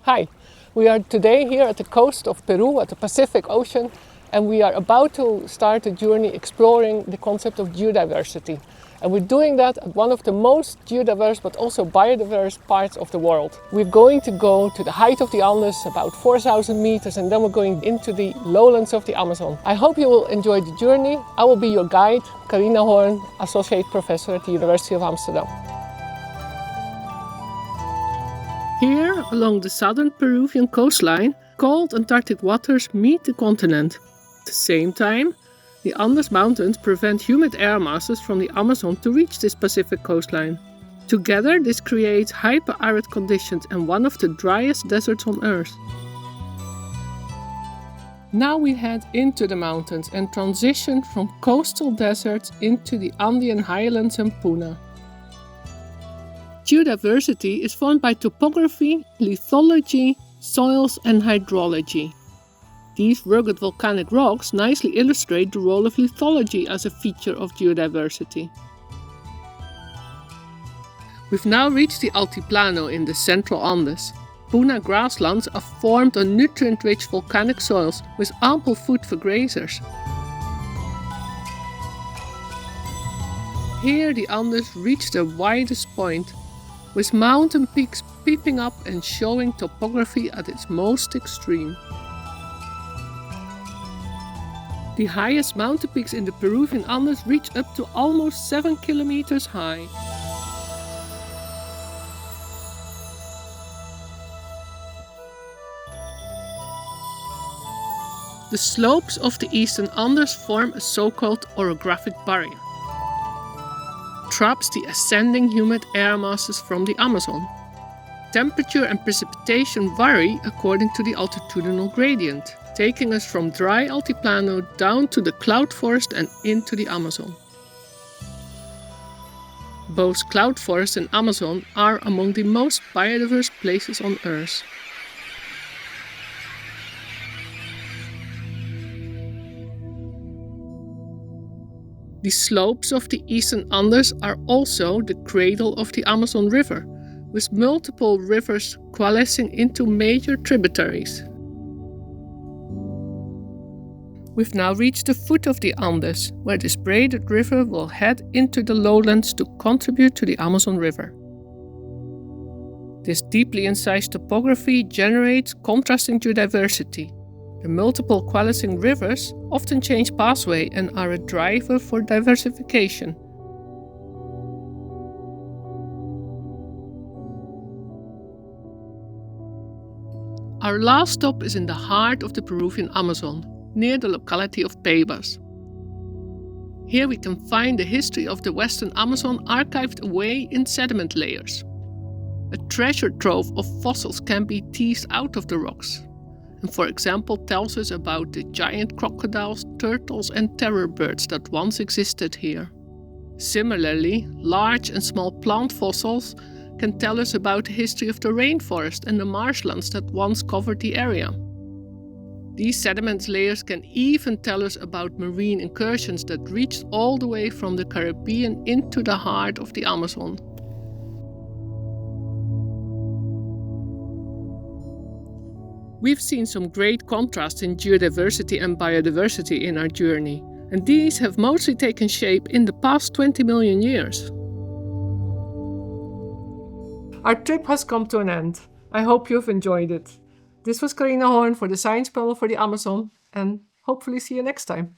Hi, we are today here at the coast of Peru at the Pacific Ocean, and we are about to start a journey exploring the concept of geodiversity. And we're doing that at one of the most geodiverse but also biodiverse parts of the world. We're going to go to the height of the Andes, about 4,000 meters, and then we're going into the lowlands of the Amazon. I hope you will enjoy the journey. I will be your guide, Carina Hoorn, Associate Professor at the University of Amsterdam. Here, along the southern Peruvian coastline, cold Antarctic waters meet the continent. At the same time, the Andes Mountains prevent humid air masses from the Amazon to reach this Pacific coastline. Together, this creates hyper-arid conditions and one of the driest deserts on Earth. Now we head into the mountains and transition from coastal deserts into the Andean highlands and Puna. Geodiversity is formed by topography, lithology, soils and hydrology. These rugged volcanic rocks nicely illustrate the role of lithology as a feature of geodiversity. We've now reached the Altiplano in the central Andes. Puna grasslands are formed on nutrient-rich volcanic soils with ample food for grazers. Here the Andes reach their widest point, with mountain peaks peeping up and showing topography at its most extreme. The highest mountain peaks in the Peruvian Andes reach up to almost 7 kilometers high. The slopes of the eastern Andes form a so-called orographic barrier. Traps the ascending humid air masses from the Amazon. Temperature and precipitation vary according to the altitudinal gradient, taking us from dry Altiplano down to the cloud forest and into the Amazon. Both cloud forest and Amazon are among the most biodiverse places on Earth. The slopes of the eastern Andes are also the cradle of the Amazon River, with multiple rivers coalescing into major tributaries. We've now reached the foot of the Andes, where this braided river will head into the lowlands to contribute to the Amazon River. This deeply incised topography generates contrasting geodiversity. The multiple coalescing rivers often change pathway and are a driver for diversification. Our last stop is in the heart of the Peruvian Amazon, near the locality of Peibas. Here we can find the history of the Western Amazon archived away in sediment layers. A treasure trove of fossils can be teased out of the rocks, and for example tells us about the giant crocodiles, turtles and terror birds that once existed here. Similarly, large and small plant fossils can tell us about the history of the rainforest and the marshlands that once covered the area. These sediment layers can even tell us about marine incursions that reached all the way from the Caribbean into the heart of the Amazon. We've seen some great contrasts in geodiversity and biodiversity in our journey, and these have mostly taken shape in the past 20 million years. Our trip has come to an end. I hope you've enjoyed it. This was Carina Hoorn for the Science Panel for the Amazon, and hopefully see you next time.